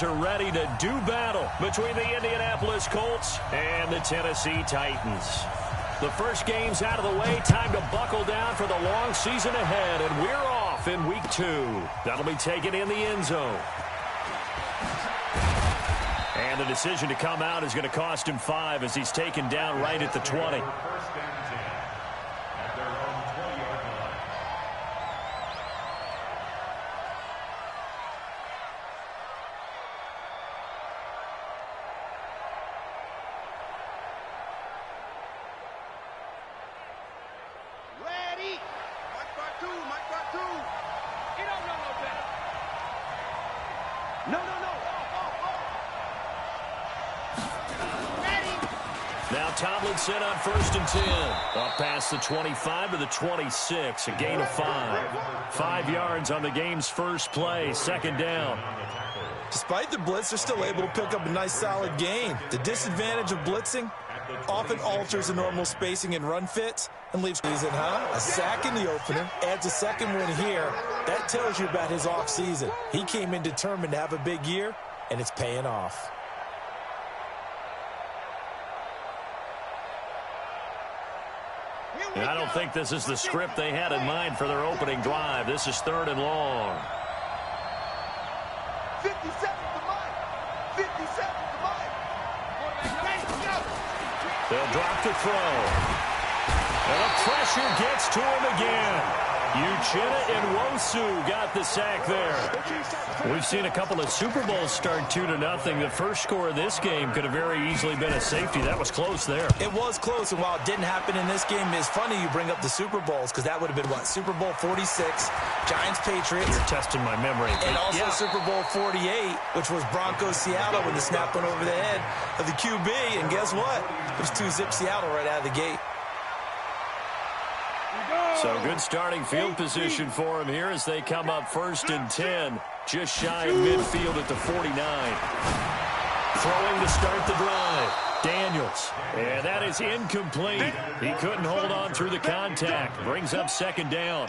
Are ready to do battle between the Indianapolis Colts and the Tennessee Titans. The first game's out of the way. Time to buckle down for the long season ahead, and we're off in week 2. That'll be taken in the end zone. And the decision to come out is going to cost him 5 as he's taken down right at the 20. Tomlinson on 1st and 10. Up past the 25 to the 26. A gain of 5. 5 yards on the game's first play. 2nd down. Despite the blitz, they're still able to pick up a nice solid gain. The disadvantage of blitzing often alters the normal spacing and run fits and leaves season, A sack in the opener, adds a second one here. That tells you about his offseason. He came in determined to have a big year, and it's paying off. And I don't think this is the script they had in mind for their opening drive. This is 3rd and long. 50 seconds to mine. 50 seconds to mine. They'll drop the throw. And the pressure gets to him again. Uchenna and Nwosu got the sack there. We've seen a couple of Super Bowls start 2-0. The first score of this game could have very easily been a safety. That was close there. It was close, and while it didn't happen in this game, it's funny you bring up the Super Bowls because that would have been, what, Super Bowl 46, Giants-Patriots. You're testing my memory. And also Super Bowl 48, which was Broncos-Seattle when the snap went over the head of the QB. And guess what? It was 2-zip Seattle right out of the gate. So good starting field position for him here as they come up 1st and 10. Just shy of midfield at the 49. Throwing to start the drive. Daniels. And that is incomplete. He couldn't hold on through the contact. Brings up 2nd down.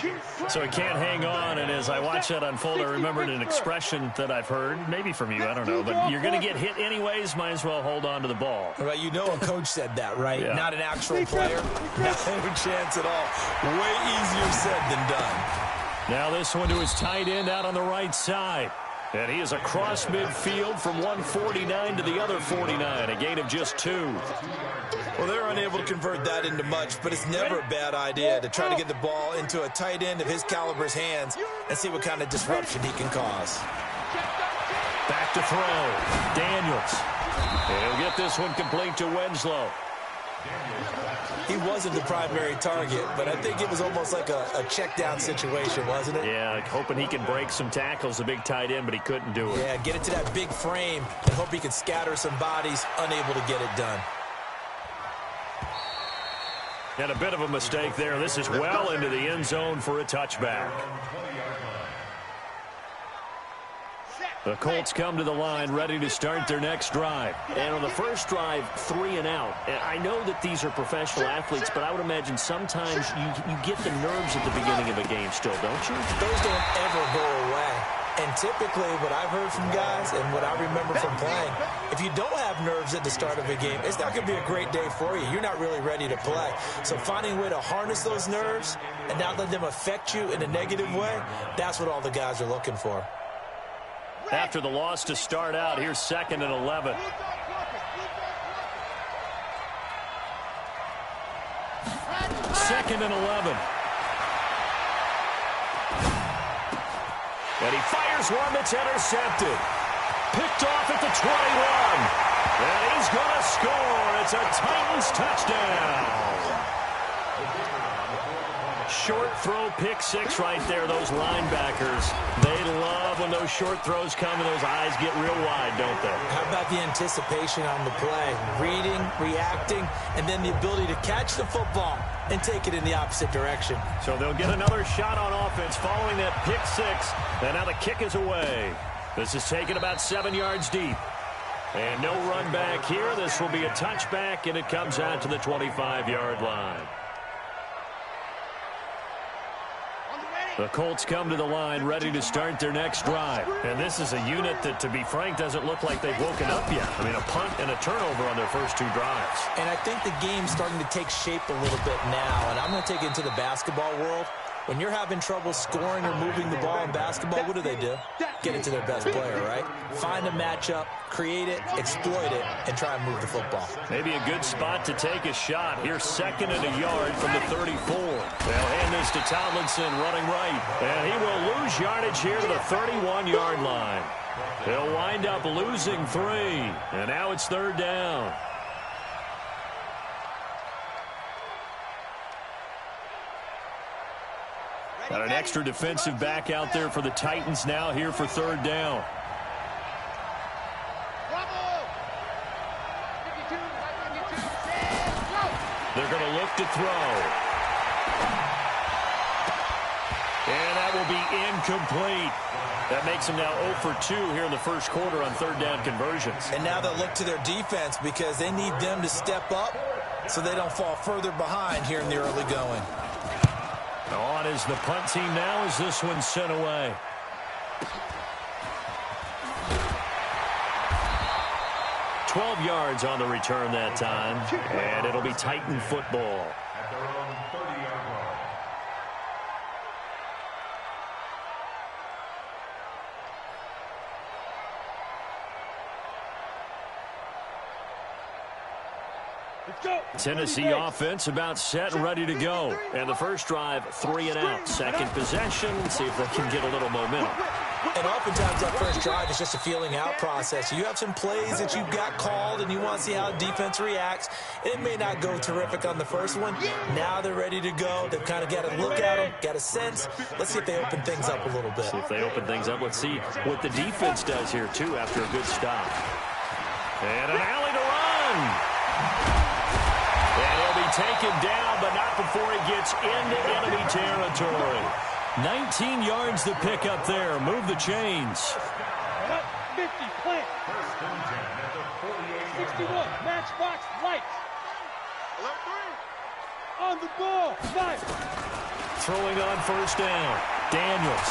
So he can't hang on. And as I watch that unfold, I remembered an expression that I've heard, maybe from you, I don't know. But you're going to get hit anyways, might as well hold on to the ball. Right, you know a coach said that, right? Yeah. Not an actual player. No chance at all. Way easier said than done. Now this one to his tight end out on the right side. And he is across midfield from one 49 to the other 49. A gain of just 2. Well, they're unable to convert that into much, but it's never a bad idea to try to get the ball into a tight end of his caliber's hands and see what kind of disruption he can cause. Back to throw. Daniels. And he'll get this one complete to Winslow. He wasn't the primary target, but I think it was almost like a check-down situation, wasn't it? Yeah, hoping he can break some tackles, a big tight end, but he couldn't do it. Yeah, get it to that big frame and hope he can scatter some bodies, unable to get it done. And a bit of a mistake there. This is well into the end zone for a touchback. The Colts come to the line ready to start their next drive. And on the first drive, 3 and out. And I know that these are professional athletes, but I would imagine sometimes you get the nerves at the beginning of a game still, don't you? Those don't ever go away. And typically what I've heard from guys and what I remember from playing, if you don't have nerves at the start of a game, it's not going to be a great day for you. You're not really ready to play. So finding a way to harness those nerves and not let them affect you in a negative way, that's what all the guys are looking for. After the loss to start out, here's 2nd and 11. Second and 11. And he fires one that's intercepted. Picked off at the 21. And he's going to score. It's a Titans touchdown. Short throw, pick 6 right there. Those linebackers, they love when those short throws come and those eyes get real wide, don't they? How about the anticipation on the play? Reading, reacting, and then the ability to catch the football and take it in the opposite direction. So they'll get another shot on offense following that pick 6. And now the kick is away. This is taken about 7 yards deep. And no run back here. This will be a touchback, and it comes out to the 25-yard line. On the ready. The Colts come to the line ready to start their next drive. And this is a unit that, to be frank, doesn't look like they've woken up yet. I mean, a punt and a turnover on their first two drives. And I think the game's starting to take shape a little bit now. And I'm going to take it into the basketball world. When you're having trouble scoring or moving the ball in basketball, what do? Get it to their best player, right? Find a matchup, create it, exploit it, and try and move the football. Maybe a good spot to take a shot. Here's 2nd and a yard from the 34. They'll hand this to Tomlinson running right. And he will lose yardage here to the 31-yard line. He'll wind up losing 3. And now it's 3rd down. Got an extra defensive back out there for the Titans now here for 3rd down. They're going to look to throw. And that will be incomplete. That makes them now 0 for 2 here in the first quarter on 3rd down conversions. And now they'll look to their defense because they need them to step up so they don't fall further behind here in the early going. On is the punt team now as this one's sent away. $12 yards on the return that time, and it'll be Titan football. At their own 30-yard line. Tennessee offense about set and ready to go. And the first drive, 3 and out. Second possession, see if they can get a little momentum. And oftentimes that first drive is just a feeling out process. You have some plays that you've got called and you want to see how the defense reacts. It may not go terrific on the first one. Now they're ready to go. They've kind of got to look at them, got a sense. Let's see if they open things up a little bit. See if they open things up. Let's see what the defense does here, too, after a good stop. And an alley to run. And he'll be taken down, but not before he gets into enemy territory. 19 yards to pick up there. Move the chains. 50, plant. 61, matchbox, lights. On the ball, 5. Throwing on first down. Daniels.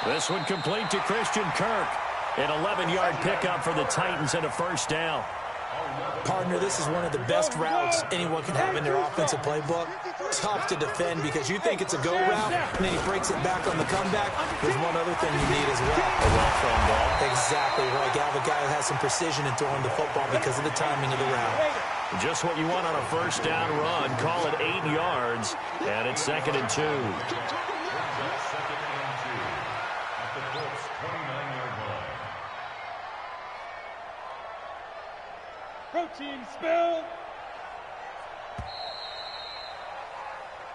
This one complete to Christian Kirk. An 11-yard pickup for the Titans and a first down. Partner, this is one of the best routes anyone can have in their offensive playbook. Tough to defend because you think it's a go route, and then he breaks it back on the comeback. There's one other thing you need as well. A well-thrown ball. Exactly right. You have a guy that has some precision in throwing the football because of the timing of the route. Just what you want on a first down run. Call it 8 yards, and it's 2nd and 2. Protein spill.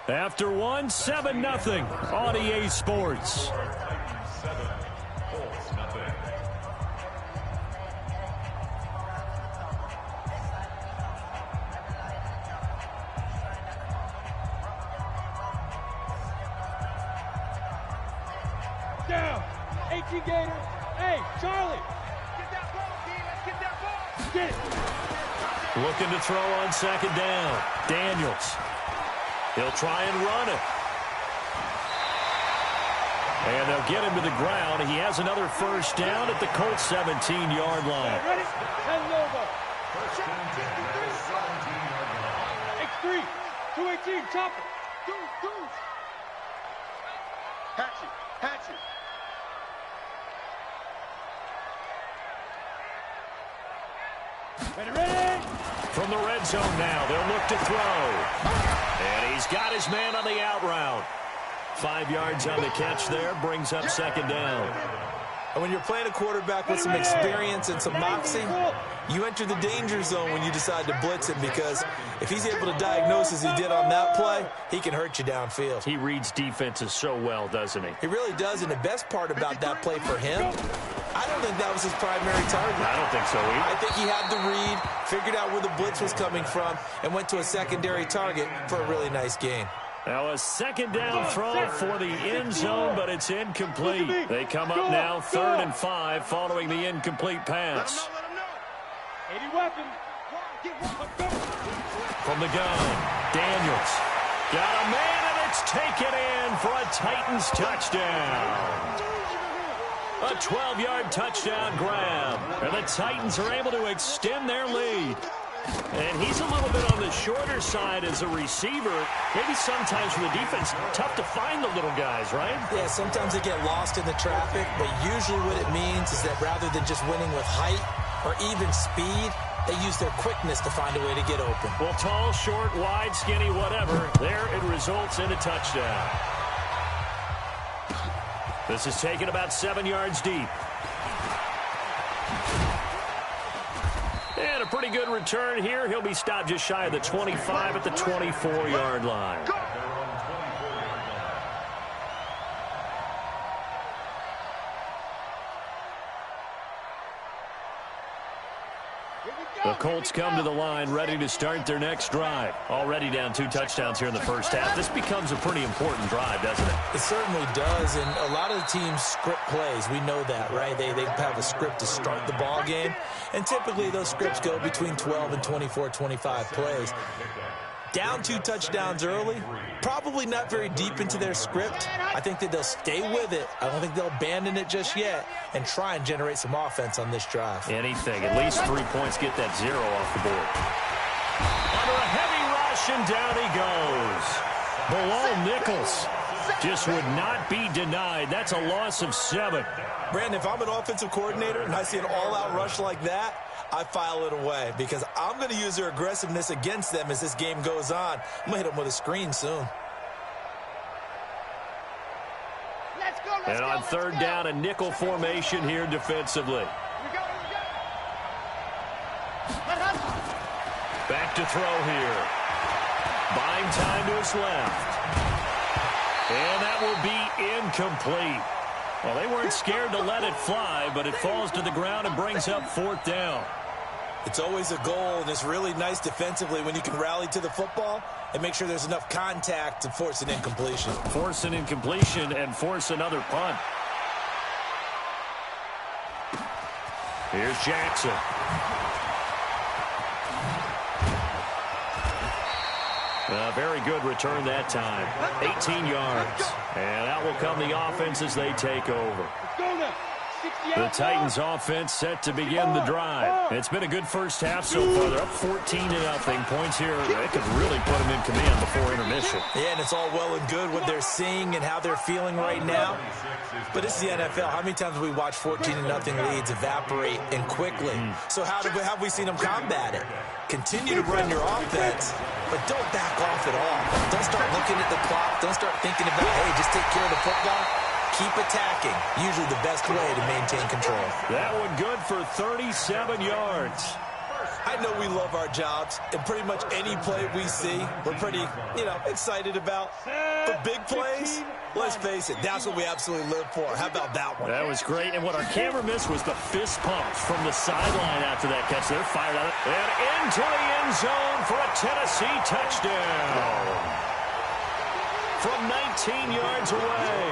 After one, 7-0 on EA Sports. Down. 18 Gators. Hey, Charlie. Get that ball, Dean. Let's get that ball. Get it. Looking to throw on 2nd down. Daniels. He'll try and run it. And they'll get him to the ground. He has another first down at the Colts 17-yard line. Ready? And Lobo. X3. 218. Chopper. Deuce. Hatchet. Ready. From the red zone now, they'll look to throw. And he's got his man on the out route. 5 yards on the catch there, brings up 2nd down. And when you're playing a quarterback with some experience and some moxie, you enter the danger zone when you decide to blitz him because if he's able to diagnose as he did on that play, he can hurt you downfield. He reads defenses so well, doesn't he? He really does, and the best part about that play for him, I don't think that was his primary target. I don't think so either. I think he had the read, figured out where the blitz was coming from, and went to a secondary target for a really nice gain. Now a 2nd down throw for the end zone, but it's incomplete. They come up now 3rd and 5 following the incomplete pass. 80 weapon. From the gun, Daniels. Got a man in the It's taken in for a Titans touchdown. A 12-yard touchdown grab. And the Titans are able to extend their lead. And he's a little bit on the shorter side as a receiver. Maybe sometimes for the defense, tough to find the little guys, right? Yeah, sometimes they get lost in the traffic, but usually what it means is that rather than just winning with height or even speed, they use their quickness to find a way to get open. Well, tall, short, wide, skinny, whatever, there it results in a touchdown. This is taken about 7 yards deep. And a pretty good return here. He'll be stopped just shy of the 25 at the 24-yard line. The Colts come to the line ready to start their next drive. Already down 2 touchdowns here in the first half. This becomes a pretty important drive, doesn't it? It certainly does, and a lot of the teams script plays. We know that, right? They have a script to start the ball game, and typically those scripts go between 12 and 24, 25 plays. Down 2 touchdowns early, probably not very deep into their script. I think that they'll stay with it. I don't think they'll abandon it just yet and try and generate some offense on this drive. Anything. At least 3 points. Get that 0 off the board. Under a heavy rush, and down he goes. Bilal Nichols just would not be denied. That's a loss of 7. Brandon, if I'm an offensive coordinator and I see an all-out rush like that, I file it away because I'm going to use their aggressiveness against them as this game goes on. I'm going to hit them with a screen soon. And on third down, a nickel formation here defensively. Back to throw here. Buying time to his left. And that will be incomplete. Well, they weren't scared to let it fly, but it falls to the ground and brings up 4th down. It's always a goal, and it's really nice defensively when you can rally to the football and make sure there's enough contact to force an incompletion. Force an incompletion and force another punt. Here's Jackson. A very good return that time. 18 yards. And out will come the offense as they take over. The Titans offense set to begin the drive. It's been a good first half so far. They're up 14-0. Points here. They could really put them in command before intermission. Yeah, and it's all well and good what they're seeing and how they're feeling right now. But it's the NFL. How many times have we watched 14-0 leads evaporate and quickly? So how have we seen them combat it? Continue to run your offense, but don't back off at all. Don't start looking at the clock. Don't start thinking about, hey, just take care of the football. Keep attacking. Usually the best way to maintain control. That one good for 37 yards. I know we love our jobs, and pretty much any play we see, we're pretty, excited about. But big plays, let's face it, that's what we absolutely live for. How about that one? That was great, and what our camera missed was the fist pump from the sideline after that catch. They're fired out. And into the end zone for a Tennessee touchdown. From 19 yards away.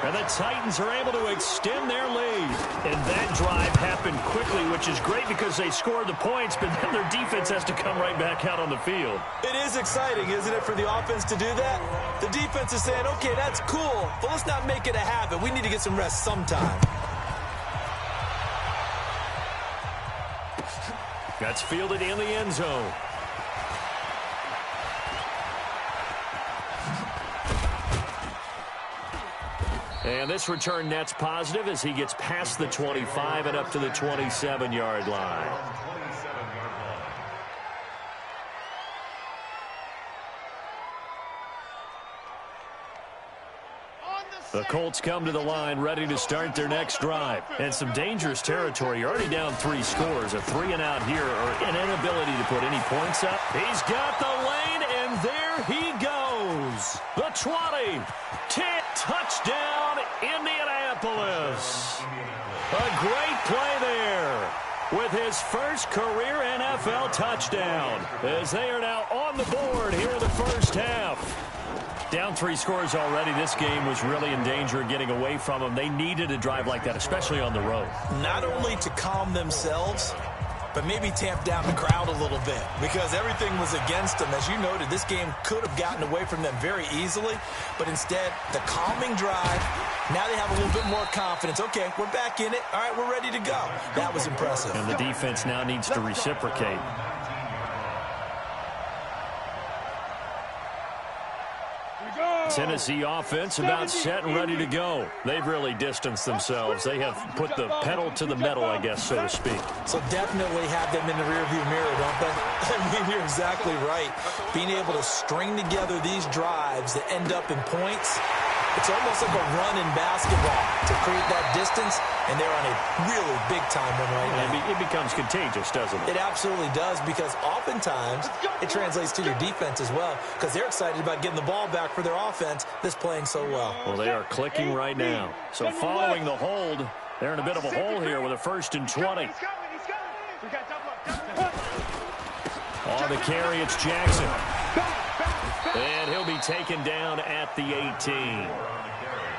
And the Titans are able to extend their lead. And that drive happened quickly, which is great because they scored the points, but then their defense has to come right back out on the field. It is exciting, isn't it, for the offense to do that? The defense is saying, okay, that's cool, but let's not make it a habit. We need to get some rest sometime. That's fielded in the end zone. And this return net's positive as he gets past the 25 and up to the 27-yard line. The Colts come to the line ready to start their next drive. And some dangerous territory. You're already down 3 scores. A 3-and-out here or an inability to put any points up. He's got the lane, and there he goes. The 20. 10 touchdown, Indianapolis. A great play there with his first career NFL touchdown as they are now on the board here in the first half. Down 3 scores already. This game was really in danger of getting away from them. They needed a drive like that, especially on the road. Not only to calm themselves, but maybe tamp down the crowd a little bit because everything was against them. As you noted, this game could have gotten away from them very easily, but instead, the calming drive, now they have a little bit more confidence. Okay, we're back in it. All right, we're ready to go. That was impressive. And the defense now needs to reciprocate. Tennessee offense about set and ready to go. They've really distanced themselves. They have put the pedal to the metal, I guess, so to speak. So definitely have them in the rearview mirror, don't they? I mean, you're exactly right. Being able to string together these drives that end up in points, it's almost like a run in basketball to create that distance, and they're on a really big-time one right now. It becomes contagious, doesn't it? It absolutely does, because oftentimes it translates to your defense as well, because they're excited about getting the ball back for their offense that's playing so well. Well, they are clicking right now. So following the hold, they're in a bit of a hole here with a 1st and 20. On the carry, it's Jackson. And he'll be taken down at the 18.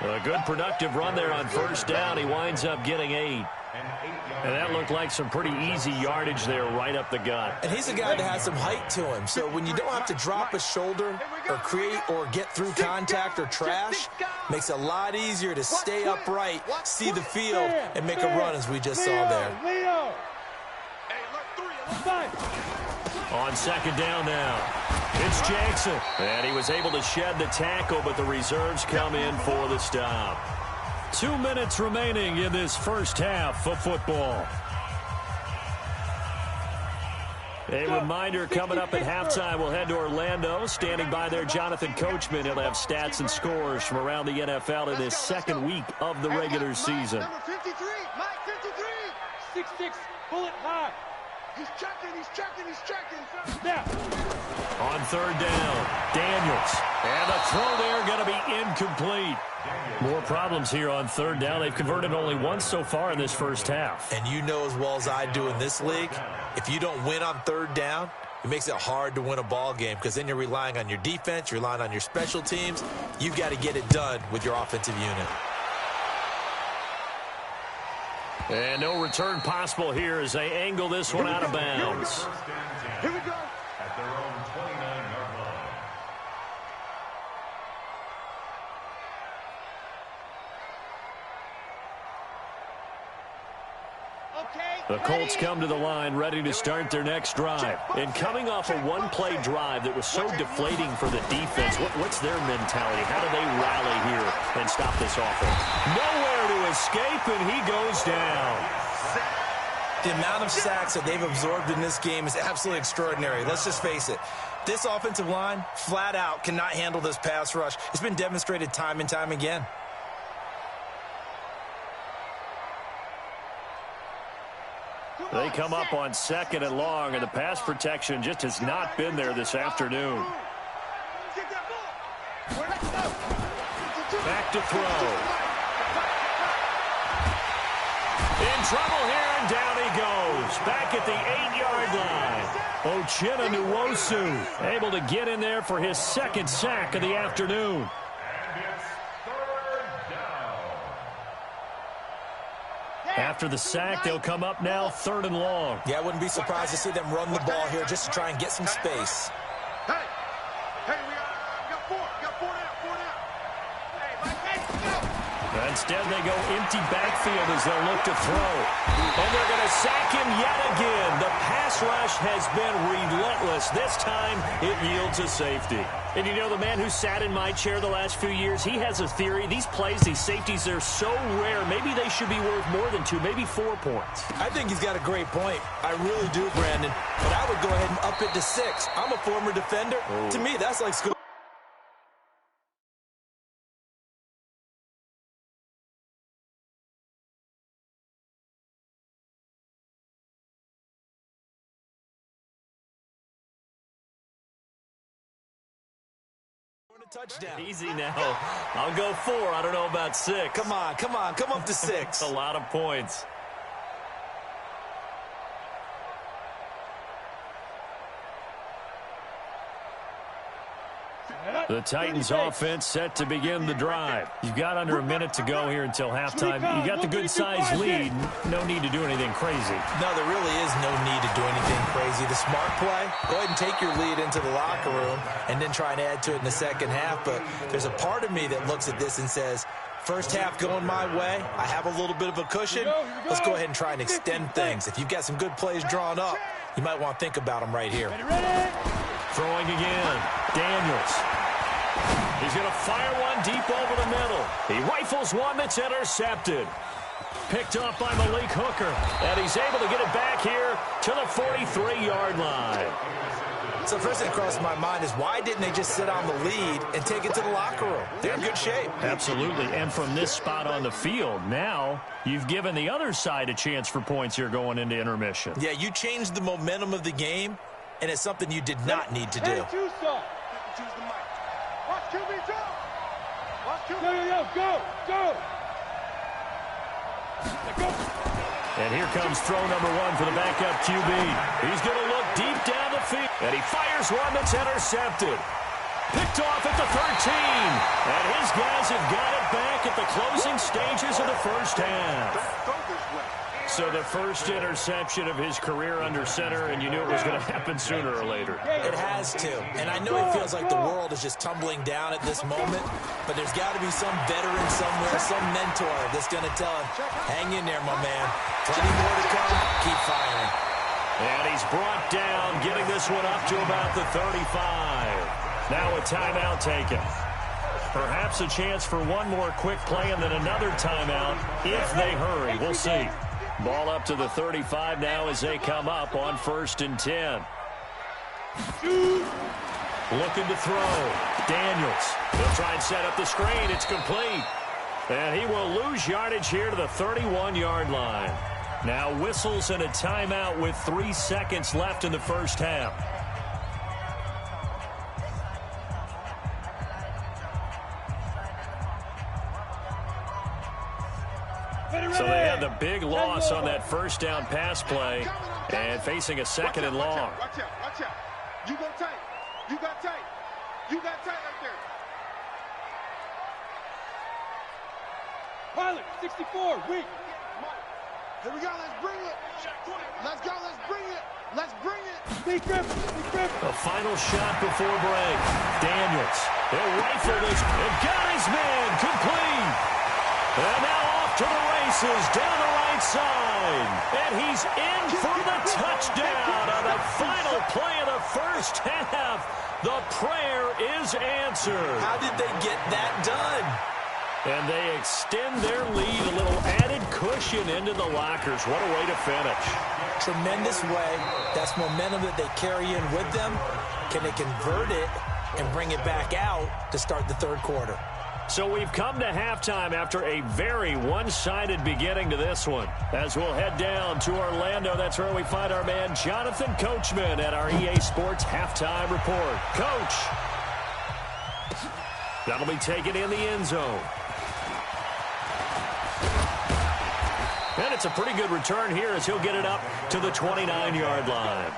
A good productive run there on 1st down. He winds up getting 8. And that looked like some pretty easy yardage there right up the gut. And he's a guy that has some height to him. So when you don't have to drop a shoulder or create or get through contact or trash, makes it a lot easier to stay upright, see the field, and make a run as we just saw there. On 2nd down now, it's Jackson. And he was able to shed the tackle, but the reserves come in for the stop. 2 minutes remaining in this first half of football. A reminder, coming up at halftime, we'll head to Orlando. Standing by there, Jonathan Coachman. He'll have stats and scores from around the NFL in this second week of the regular season. Number 53, Mike 53. 6'6", bullet high. He's checking, he's checking, he's checking. Snap. On 3rd down, Daniels. And the throw there going to be incomplete. More problems here on 3rd down. They've converted only once so far in this first half. And you know as well as I do in this league, if you don't win on 3rd down, it makes it hard to win a ball game because then you're relying on your defense, you're relying on your special teams. You've got to get it done with your offensive unit. And no return possible here as they angle this one out of bounds. Here we go. At their own 29-yard line. The Colts come to the line ready to start their next drive. And coming off a one-play drive that was so deflating for the defense, what's their mentality? How do they rally here and stop this offense? Nowhere to escape, and he goes down. The amount of sacks that they've absorbed in this game is absolutely extraordinary. Let's just face it. This offensive line, flat out, cannot handle this pass rush. It's been demonstrated time and time again. They come up on 2nd and long, and the pass protection just has not been there this afternoon. Back to throw. In trouble here, and down he goes. Back at the 8-yard line. Uchenna Nwosu able to get in there for his 2nd sack of the afternoon. After the sack, they'll come up now 3rd and long. Yeah, I wouldn't be surprised to see them run the ball here just to try and get some space. Hey, we got 4 now. Hey, Mike, hey, go. Instead, they go empty backfield as they'll look to throw. And they're going to sack him yet again. The pass rush has been relentless. This time, it yields a safety. And you know, the man who sat in my chair the last few years, he has a theory. These plays, these safeties, they're so rare. Maybe they should be worth more than 2, maybe 4 points. I think he's got a great point. I really do, Brandon. But I would go ahead and up it to 6. I'm a former defender. To me, that's like school. Touchdown. Easy now. I'll go 4. I don't know about 6. Come on. Come up to 6. It's a lot of points. The Titans offense set to begin the drive. You've got under a minute to go here until halftime. You got the good-sized lead. No need to do anything crazy. No, there really is no need to do anything crazy. The smart play, go ahead and take your lead into the locker room and then try and add to it in the second half. But there's a part of me that looks at this and says, first half going my way, I have a little bit of a cushion. Let's go ahead and try and extend things. If you've got some good plays drawn up, you might want to think about them right here. Throwing again. Daniels. He's going to fire one deep over the middle. He rifles one that's intercepted. Picked up by Malik Hooker. And he's able to get it back here to the 43-yard line. So the first thing that crosses my mind is why didn't they just sit on the lead and take it to the locker room? They're in good shape. Absolutely. And from this spot on the field, now you've given the other side a chance for points here going into intermission. Yeah, you changed the momentum of the game, and it's something you did not need to do. Watch QB jump. Watch QB. Go. And here comes throw number one for the backup QB. He's going to look deep down the field. And he fires one that's intercepted. Picked off at the 13. And his guys have got it back at the closing stages of the first half. Go this way. So the first interception of his career under center, and you knew it was going to happen sooner or later. It has to. And I know it feels like the world is just tumbling down at this moment, but there's got to be some veteran somewhere, some mentor that's going to tell him, hang in there, my man. Plenty more to come. Keep firing. And he's brought down, getting this one up to about the 35. Now a timeout taken. Perhaps a chance for one more quick play and then another timeout if they hurry. We'll see. Ball up to the 35 now as they come up on 1st and 10. Looking to throw. Daniels. He'll try and set up the screen. It's complete. And he will lose yardage here to the 31-yard line. Now whistles and a timeout with 3 seconds left in the first half. So they had the big loss on that first down pass play and facing a second and long. Watch out. You go tight. You got tight right there. Pilot, 64, weak. Here we go. Let's bring it. Big grip. A final shot before break. Daniels. He'll rifle this. And got his man complete. And now off to the races down the right side. And he's in for the touchdown on the final play of the first half. The prayer is answered. How did they get that done? And they extend their lead, a little added cushion into the lockers. What a way to finish. Tremendous way. That's momentum that they carry in with them. Can they convert it and bring it back out to start the third quarter? So we've come to halftime after a very one-sided beginning to this one. As we'll head down to Orlando, that's where we find our man Jonathan Coachman at our EA Sports Halftime Report. Coach, that'll be taken in the end zone. And it's a pretty good return here as he'll get it up to the 29-yard line.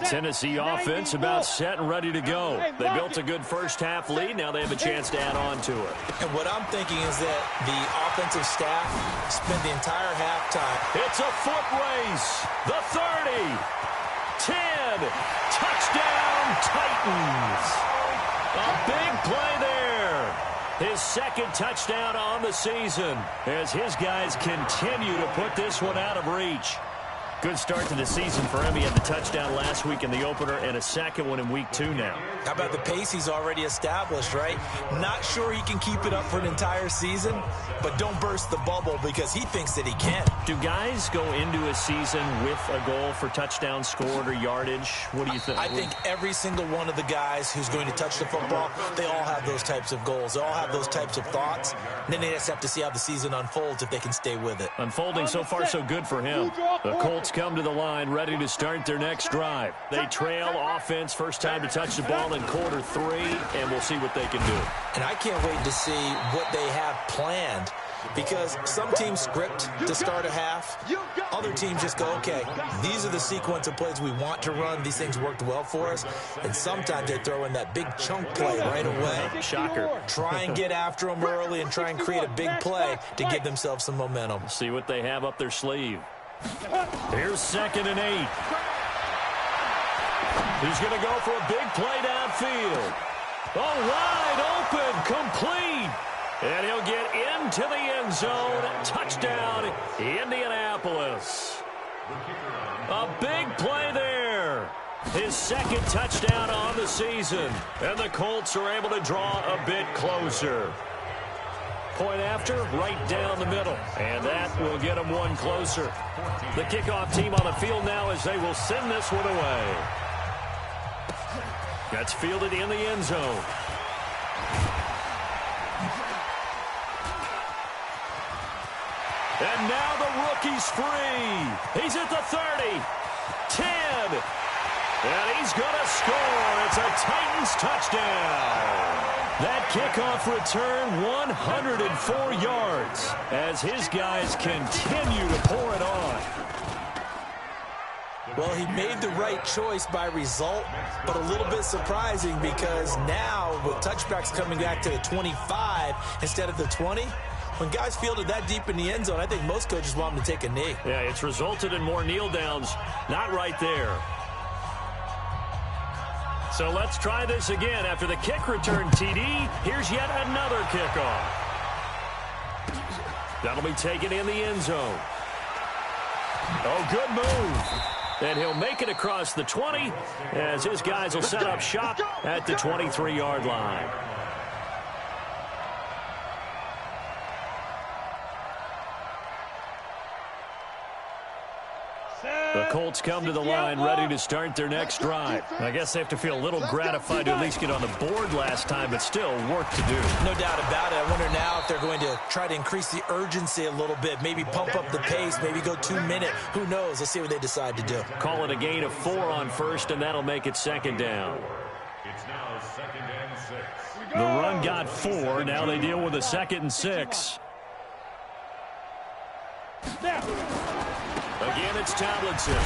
Tennessee offense about set and ready to go. They built a good first half lead. Now they have a chance to add on to it. And what I'm thinking is that the offensive staff spent the entire halftime. It's a foot race. The 30. 10. Touchdown Titans. A big play there. His second touchdown on the season as his guys continue to put this one out of reach. Good start to the season for him. He had the touchdown last week in the opener and a second one in week 2 now. How about the pace he's already established, right? Not sure he can keep it up for an entire season, but don't burst the bubble because he thinks that he can. Do guys go into a season with a goal for touchdowns scored or yardage? What do you think? I think every single one of the guys who's going to touch the football, they all have those types of goals. They all have those types of thoughts. And then they just have to see how the season unfolds if they can stay with it. Unfolding so far so good for him. The Colts come to the line ready to start their next drive. They trail offense, first time to touch the ball in quarter 3, and we'll see what they can do. And I can't wait to see what they have planned because some teams script to start a half. Other teams just go, okay, these are the sequence of plays we want to run. These things worked well for us. And sometimes they throw in that big chunk play right away. Shocker. Try and get after them early and try and create a big play to give themselves some momentum. See what they have up their sleeve. Here's 2nd and 8. He's going to go for a big play downfield. Oh, wide open, complete. And he'll get into the end zone. Touchdown, Indianapolis. A big play there. His 2nd touchdown on the season. And the Colts are able to draw a bit closer. Point after, right down the middle. And that will get them one closer. The kickoff team on the field now as they will send this one away. That's fielded in the end zone. And now the rookie's free. He's at the 30, 10, and he's going to score. It's a Titans touchdown. That kickoff return, 104 yards, as his guys continue to pour it on. Well, he made the right choice by result, but a little bit surprising because now with touchbacks coming back to the 25 instead of the 20, when guys fielded that deep in the end zone, I think most coaches want them to take a knee. Yeah, it's resulted in more kneel downs. Not right there. So let's try this again. After the kick return TD, here's yet another kickoff. That'll be taken in the end zone. Oh, good move. And he'll make it across the 20 as his guys will set up shop at the 23-yard line. The Colts come to the line ready to start their next drive. I guess they have to feel a little gratified to at least get on the board last time, but still work to do. No doubt about it. I wonder now if they're going to try to increase the urgency a little bit, maybe pump up the pace, maybe go 2 minute. Who knows? Let's see what they decide to do. Call it a gain of 4 on first, and that'll make it 2nd down. It's now 2nd and 6. The run got 4. Now they deal with a 2nd and 6. Again, it's Tomlinson.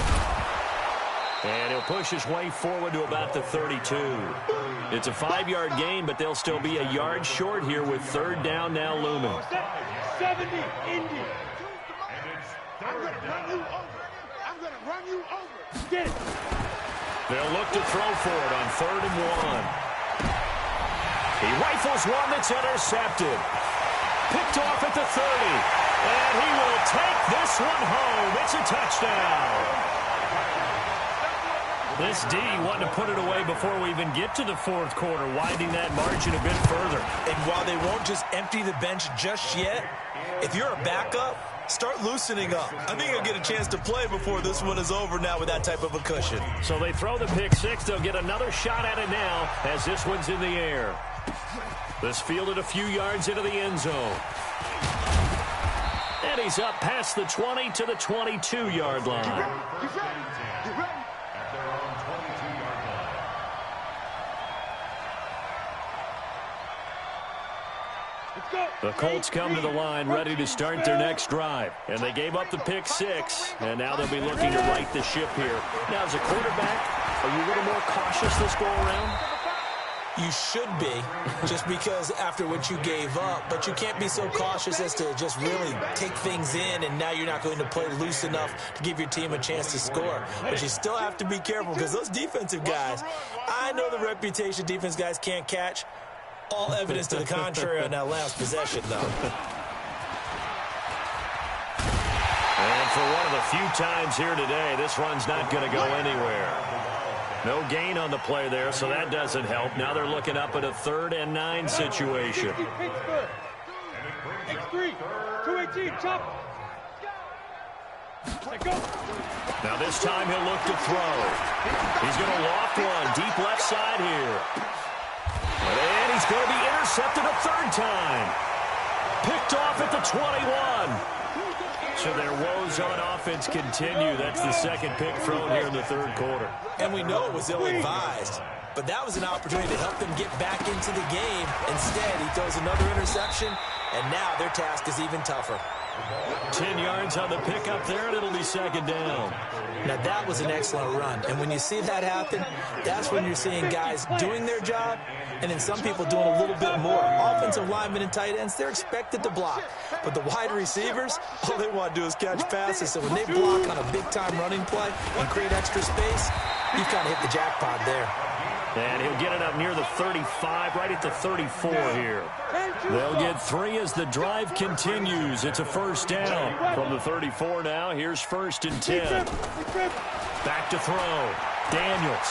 And he'll push his way forward to about the 32. It's a 5-yard gain, but they'll still be a yard short here with 3rd down now looming. 70, Indy. I'm going to run you over. I'm going to run you over. Get it. They'll look to throw for it on 3rd and 1. He rifles one that's intercepted. Picked off at the 30. And he will take this one home. It's a touchdown. This D wanting to put it away before we even get to the 4th quarter, widening that margin a bit further. And while they won't just empty the bench just yet, if you're a backup, start loosening up. I think you'll get a chance to play before this one is over now with that type of a cushion. So they throw the pick 6. They'll get another shot at it now as this one's in the air. This fielded a few yards into the end zone. And he's up past the 20 to the 22-yard line. You ready? You ready? At their own 22-yard line. Let's go. The Colts come to the line ready to start their next drive. And they gave up the pick 6. And now they'll be looking to right the ship here. Now, as a quarterback, are you a little more cautious this go around? You should be, just because after what you gave up, but you can't be so cautious as to just really take things in, and now you're not going to play loose enough to give your team a chance to score. But you still have to be careful because those defensive guys, I know the reputation defense guys can't catch. All evidence to the contrary on that last possession, though. And for one of the few times here today, this run's not going to go anywhere. No gain on the play there, so that doesn't help. Now they're looking up at a 3rd and 9 situation. Pittsburgh. X3. 218. Chop. Let go. Now this time he'll look to throw. He's going to loft one deep left side here. And he's going to be intercepted a 3rd time. Picked off at the 21. So their woes on offense continue. That's the second pick thrown here in the third quarter. And we know it was ill-advised, but that was an opportunity to help them get back into the game. Instead, he throws another interception, and now their task is even tougher. 10 yards on the pickup there, and it'll be second down. Now, that was an excellent run. And when you see that happen, that's when you're seeing guys doing their job and then some people doing a little bit more. Offensive linemen and tight ends, they're expected to block. But the wide receivers, all they want to do is catch passes. So when they block on a big-time running play and create extra space, you've kind of hit the jackpot there. And he'll get it up near the 35, right at the 34 here. They'll get 3 as the drive continues. It's a first down from the 34 now. Here's 1st and 10. Back to throw. Daniels.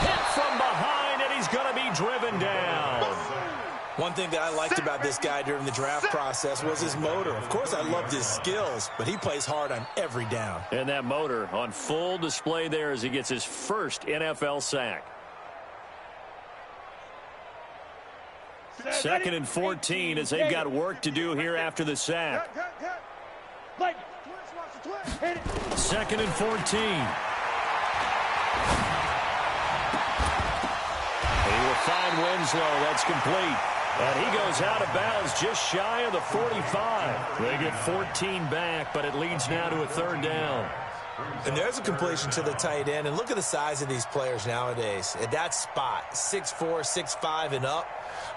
Hit from behind, and he's going to be driven down. One thing that I liked about this guy during the draft process was his motor. Of course, I loved his skills, but he plays hard on every down. And that motor on full display there as he gets his first NFL sack. 2nd and 14 as they've got work to do here after the sack. 2nd and 14. He will find Winslow. That's complete. And he goes out of bounds just shy of the 45. They get 14 back, but it leads now to a 3rd down. And there's a completion to the tight end. And look at the size of these players nowadays. At that spot, 6'4", 6'5", and up.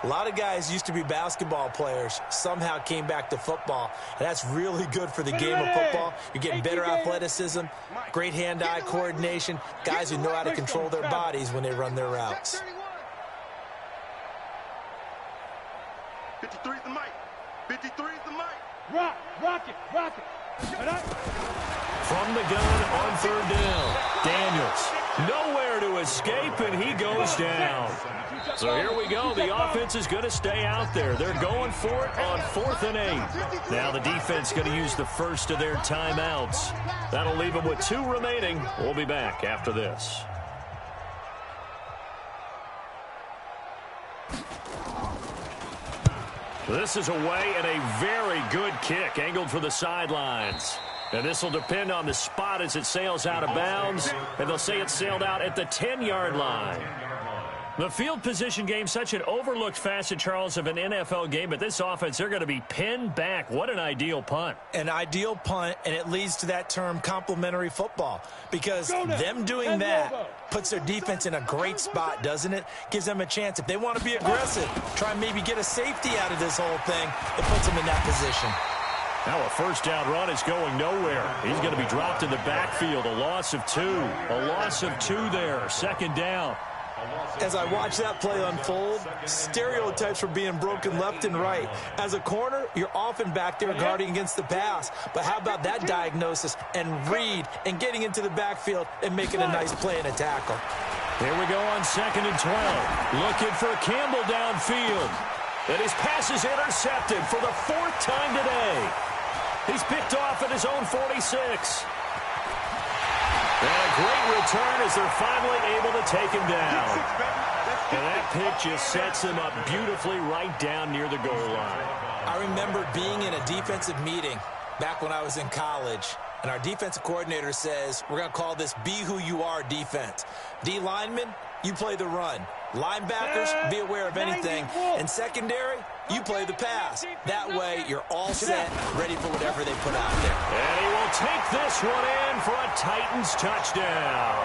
A lot of guys used to be basketball players, somehow came back to football. And that's really good for the game of football. You're getting better athleticism, great hand-eye coordination, guys who know how to control their bodies when they run their routes. 53 is the mic. 53 is the mic. Rock it. From the gun on 3rd down. Daniels. Nowhere to escape, and he goes down. So here we go. The offense is going to stay out there. They're going for it on 4th and 8. Now the defense going to use the first of their timeouts. That'll leave them with 2 remaining. We'll be back after this. This is away and a very good kick angled for the sidelines. And this will depend on the spot as it sails out of bounds. And they'll say it sailed out at the 10-yard line. The field position game, such an overlooked facet, Charles, of an NFL game. But this offense, they're going to be pinned back. What an ideal punt. An ideal punt, and it leads to that term complementary football. Because them doing that puts their defense in a great spot, doesn't it? Gives them a chance. If they want to be aggressive, try and maybe get a safety out of this whole thing, it puts them in that position. Now a first down run is going nowhere. He's going to be dropped in the backfield. A loss of 2. A loss of 2 there. 2nd down. As I watch that play unfold, stereotypes were being broken left and right. As a corner, you're often back there guarding against the pass. But how about that diagnosis and read and getting into the backfield and making a nice play and a tackle? Here we go on 2nd and 12. Looking for Campbell downfield. And his pass is intercepted for the 4th time today. He's picked off at his own 46. And a great return as they're finally able to take him down. And that pick just sets him up beautifully right down near the goal line. I remember being in a defensive meeting back when I was in college, and our defensive coordinator says, we're going to call this Be Who You Are defense. D linemen, you play the run. Linebackers, be aware of anything. And secondary, you play the pass. That way, you're all set, ready for whatever they put out there. And he will take this one in for a Titans touchdown.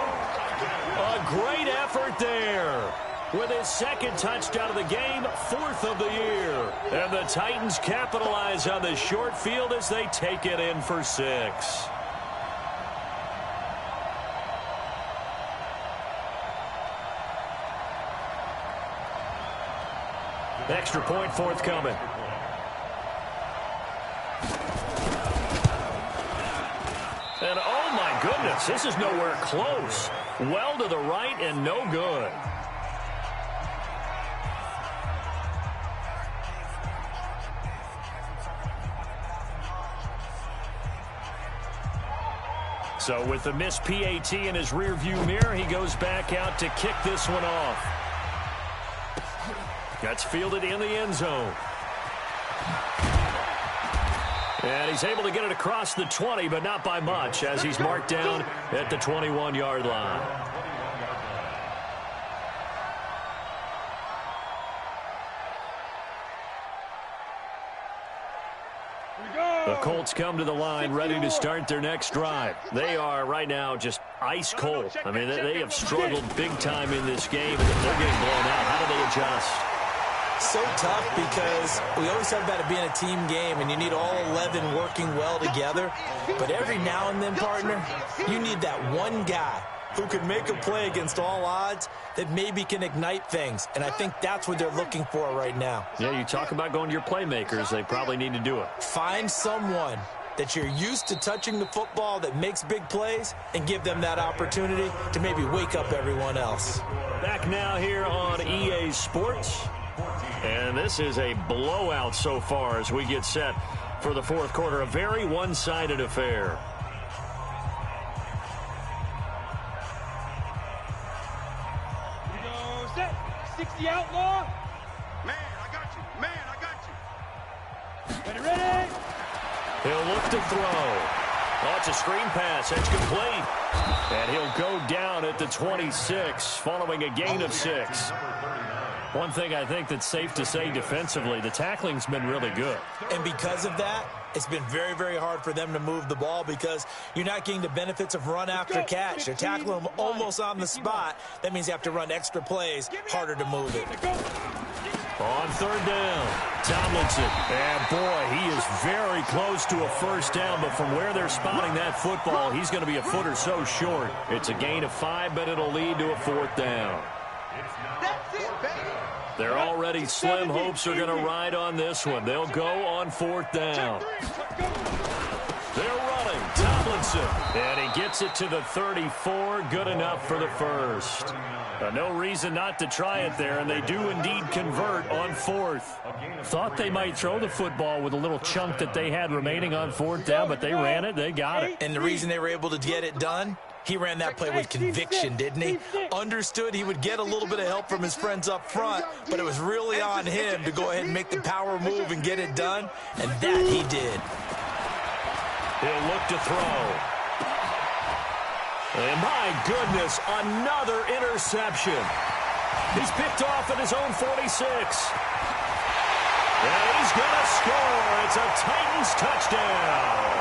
A great effort there. With his 2nd touchdown of the game, 4th of the year. And the Titans capitalize on the short field as they take it in for 6. Extra point forthcoming. And oh my goodness, this is nowhere close. Well to the right and no good. So with the missed PAT in his rearview mirror, he goes back out to kick this one off. That's fielded in the end zone. And he's able to get it across the 20, but not by much, as he's marked down at the 21-yard line. The Colts come to the line ready to start their next drive. They are right now just ice cold. I mean, they have struggled big time in this game, and they're getting blown out. How do they adjust? So tough because we always talk about it being a team game, and you need all 11 working well together. But every now and then, partner, you need that one guy who can make a play against all odds that maybe can ignite things. And I think that's what they're looking for right now. Yeah, you talk about going to your playmakers. They probably need to do it. Find someone that you're used to touching the football that makes big plays and give them that opportunity to maybe wake up everyone else. Back now here on EA Sports. And this is a blowout so far as we get set for the fourth quarter. A very one-sided affair. Set. 60 outlaw. Man, I got you. Man, I got you. Ready. He'll look to throw. Oh, it's a screen pass. It's complete. And he'll go down at the 26 following a gain of 6. One thing I think that's safe to say defensively, the tackling's been really good. And because of that, it's been very, very hard for them to move the ball because you're not getting the benefits of run after catch. They're tackling them almost on the spot. That means you have to run extra plays, harder to move it. On third down, Tomlinson. And boy, he is very close to a first down, but from where they're spotting that football, he's going to be a foot or so short. It's a gain of 5, but it'll lead to a fourth down. That's it, baby. Their already slim hopes are going to ride on this one. They'll go on fourth down. They're running. Tomlinson. And he gets it to the 34. Good enough for the first. No reason not to try it there, and they do indeed convert on fourth. Thought they might throw the football with a little chunk that they had remaining on fourth down, but they ran it. They got it. And the reason they were able to get it done, he ran that play with conviction, didn't he? Understood he would get a little bit of help from his friends up front, but it was really on him to go ahead and make the power move and get it done, and that he did. He'll look to throw. And my goodness, another interception. He's picked off at his own 46. And he's going to score. It's a Titans touchdown.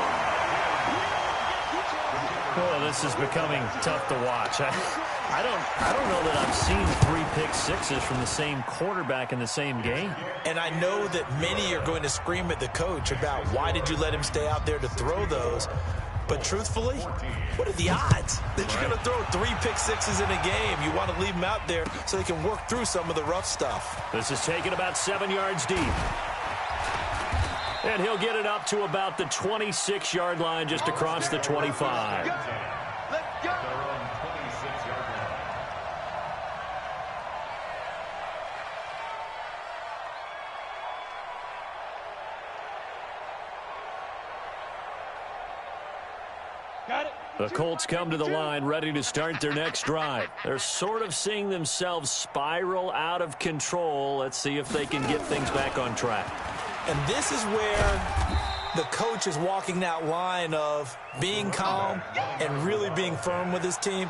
Oh, this is becoming tough to watch. I don't know that I've seen 3 pick sixes from the same quarterback in the same game. And I know that many are going to scream at the coach about why did you let him stay out there to throw those. But truthfully, what are the odds that you're going to throw 3 pick sixes in a game? You want to leave them out there so they can work through some of the rough stuff. This is taken about 7 yards deep. And he'll get it up to about the 26-yard line, just across the 25. Let's go. Got it. The Colts come to the line ready to start their next drive. They're sort of seeing themselves spiral out of control. Let's see if they can get things back on track. And this is where the coach is walking that line of being calm and really being firm with his team.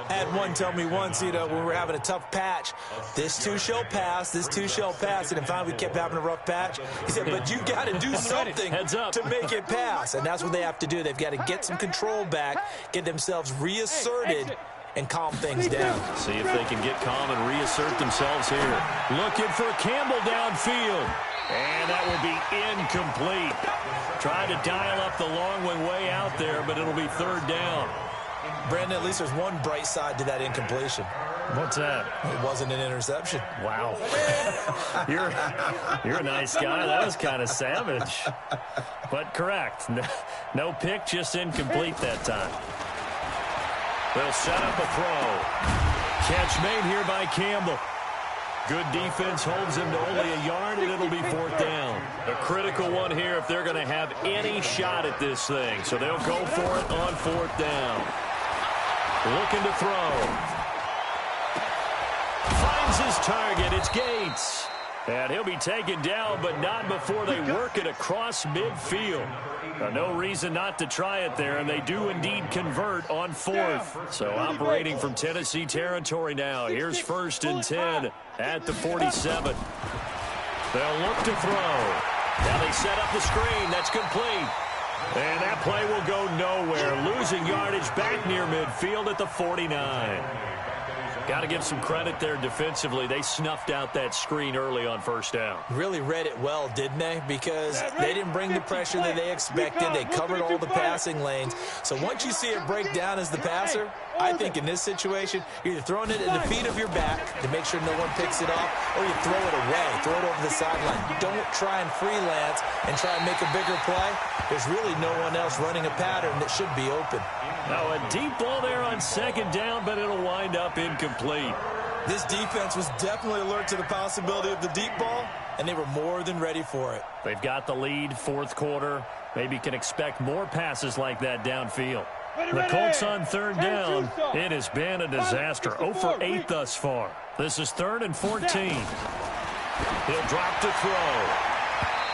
I had one tell me once, when we were having a tough patch, this too shall pass, this too shall pass. And then finally we kept having a rough patch. He said, but you got to do something to make it pass. And that's what they have to do. They've got to get some control back, get themselves reasserted, and calm things down. See if they can get calm and reassert themselves here. Looking for Campbell downfield. And that will be incomplete. Tried to dial up the long one way out there, but it'll be third down. Brandon, at least there's one bright side to that incompletion. What's that? It wasn't an interception. Wow. You're a nice guy. That was kind of savage. But correct. No pick, just incomplete that time. They'll set up a throw. Catch made here by Campbell. Good defense holds him to only a yard, and it'll be fourth down. A critical one here if they're going to have any shot at this thing. So they'll go for it on fourth down. Looking to throw. Finds his target. It's Gates. And he'll be taken down, but not before they work it across midfield. No reason not to try it there, and they do indeed convert on fourth. So operating from Tennessee territory now. Here's 1st and 10 at the 47. They'll look to throw. Now they set up the screen. That's complete. And that play will go nowhere. Losing yardage back near midfield at the 49. Got to give some credit there defensively. They snuffed out that screen early on 1st down. Really read it well, didn't they? Because they didn't bring the pressure that they expected. They covered all the passing lanes. So once you see it break down as the passer, I think in this situation, you're either throwing it at the feet of your back to make sure no one picks it off, or you throw it away, throw it over the sideline. Don't try and freelance and try and make a bigger play. There's really no one else running a pattern that should be open. Now a deep ball there on 2nd down, but it'll wind up incomplete. This defense was definitely alert to the possibility of the deep ball, and they were more than ready for it. They've got the lead, 4th quarter. Maybe can expect more passes like that downfield. The Colts on 3rd down. It has been a disaster. 0 for 8 thus far. This is 3rd and 14. He'll drop to throw.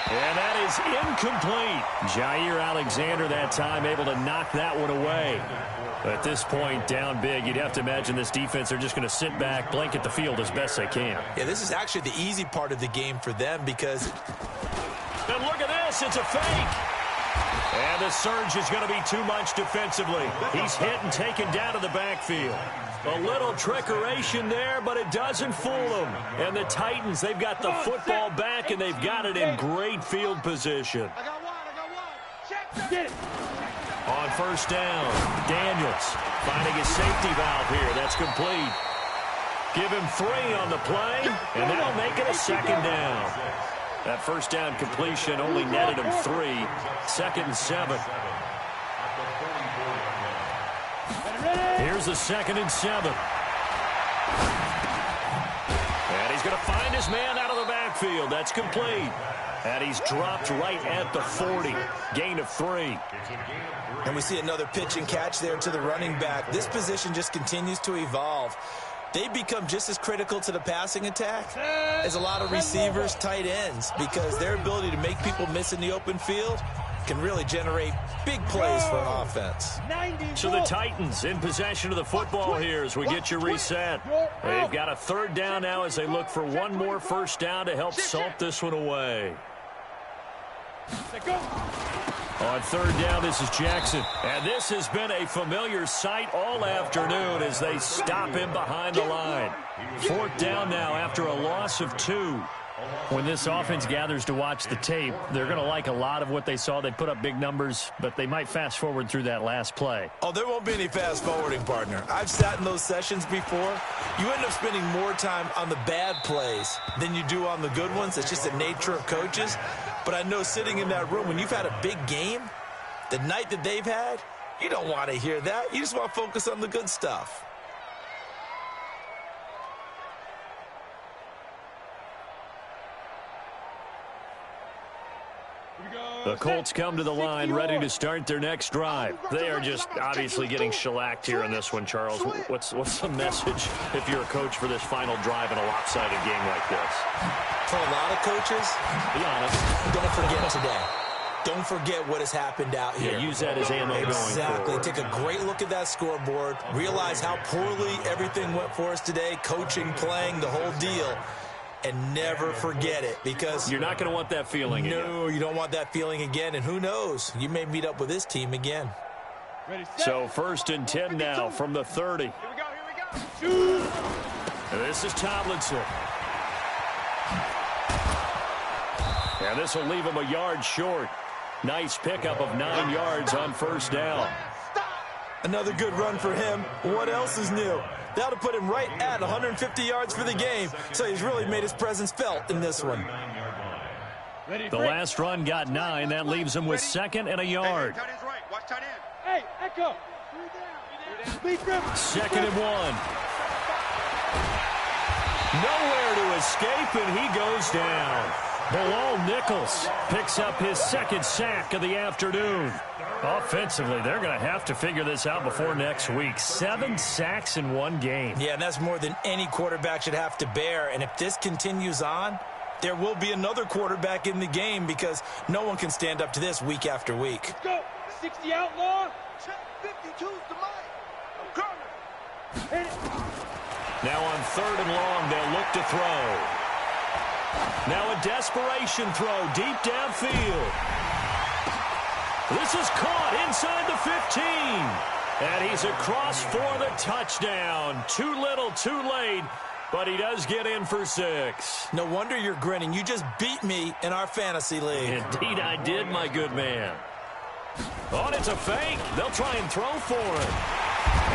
And that is incomplete. Jair Alexander that time able to knock that one away. At this point, down big, you'd have to imagine this defense are just going to sit back, blanket the field as best they can. Yeah, this is actually the easy part of the game for them because... And look at this, it's a fake. And the surge is going to be too much defensively. He's hit and taken down to the backfield. A little trickeration there, but it doesn't fool them. And the Titans, they've got the football back, and they've got it in great field position. I got one. Check. Get it. On 1st down, Daniels finding his safety valve here. That's complete. Give him 3 on the play, and that'll make it a 2nd down. That 1st down completion only netted him 3. 2nd and 7. Here's the 2nd and 7. And he's going to find his man out of the backfield. That's complete. And he's dropped right at the 40. Gain of 3. And we see another pitch and catch there to the running back. This position just continues to evolve. They become just as critical to the passing attack as a lot of receivers, tight ends, because their ability to make people miss in the open field can really generate big plays for an offense. So the Titans in possession of the football here as we get you reset. They've got a 3rd down now as they look for one more 1st down to help salt this one away. On 3rd down, this is Jackson. And this has been a familiar sight all afternoon as they stop him behind the line. 4th down now after a loss of 2. When this offense gathers to watch the tape, they're going to like a lot of what they saw. They put up big numbers, but they might fast forward through that last play. Oh, there won't be any fast forwarding, partner. I've sat in those sessions before. You end up spending more time on the bad plays than you do on the good ones. It's just the nature of coaches. But I know sitting in that room, when you've had a big game, the night that they've had, you don't want to hear that. You just want to focus on the good stuff. The Colts come to the line ready to start their next drive. They are just obviously getting shellacked here in this one, Charles. What's the message if you're a coach for this final drive in a lopsided game like this? For a lot of coaches, be honest, don't forget today. Don't forget what has happened out here. Yeah, use that as ammo going forward. Exactly. Take a great look at that scoreboard. Realize how poorly everything went for us today. Coaching, playing, the whole deal. And never forget it, because you're not going to want that feeling again. No, you don't want that feeling again. And who knows? You may meet up with this team again. So 1st and 10 now from the 30. Here we go. And this is Tomlinson. And this will leave him a yard short. Nice pickup of 9 yards on 1st down. Another good run for him. What else is new? That'll put him right at 150 yards for the game, so he's really made his presence felt in this one. The last run got 9. That leaves him with 2nd and a yard. Watch tight end. Hey, Echo. 2nd and 1. Nowhere to escape, and he goes down. Bilal Nichols picks up his 2nd sack of the afternoon. Offensively, they're going to have to figure this out before next week. 7 sacks in one game. Yeah, and that's more than any quarterback should have to bear. And if this continues on, There will be another quarterback in the game because no one can stand up to this week after week. Let's go. 60 outlaw. Check 52's the mic. I'm coming. Hit it. Now on 3rd and long, they'll look to throw. Now a desperation throw deep downfield. This is caught inside the 15. And he's across for the touchdown. Too little, too late. But he does get in for 6. No wonder you're grinning. You just beat me in our fantasy league. Indeed I did, my good man. Oh, and it's a fake. They'll try and throw for it.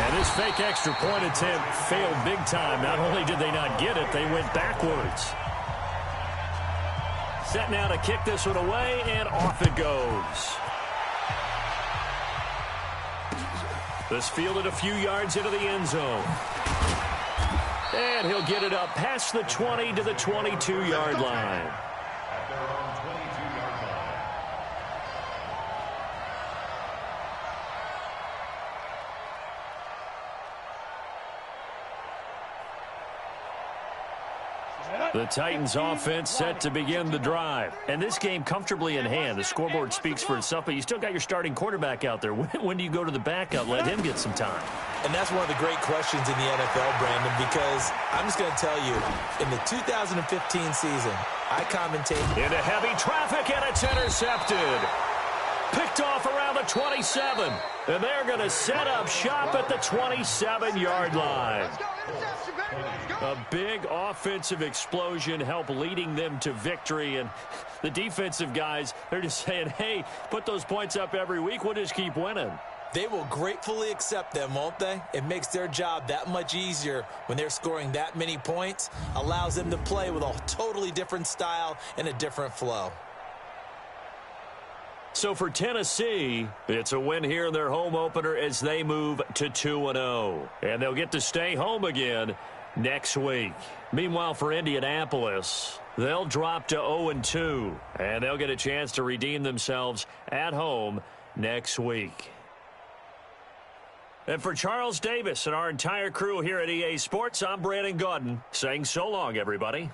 And this fake extra point attempt failed big time. Not only did they not get it, they went backwards. Set now to kick this one away, and off it goes. This fielded a few yards into the end zone. And he'll get it up past the 20 to the 22-yard line. At their own 22-yard line. The Titans offense set to begin the drive. And this game comfortably in hand. The scoreboard speaks for itself, but you still got your starting quarterback out there. When do you go to the backup? Let him get some time. And that's one of the great questions in the NFL, Brandon, because I'm just going to tell you, in the 2015 season, I commentated. Into heavy traffic, and it's intercepted. Picked off around the 27. And they're going to set up shop at the 27-yard line. Let's go. Interception, baby. Let's go. A big offensive explosion helped leading them to victory. And the defensive guys, they're just saying, hey, put those points up every week. We'll just keep winning. They will gratefully accept them, won't they? It makes their job that much easier when they're scoring that many points. Allows them to play with a totally different style and a different flow. So for Tennessee, it's a win here in their home opener as they move to 2-0. And they'll get to stay home again next week. Meanwhile, for Indianapolis, they'll drop to 0-2. And they'll get a chance to redeem themselves at home next week. And for Charles Davis and our entire crew here at EA Sports, I'm Brandon Gaudin saying so long, everybody.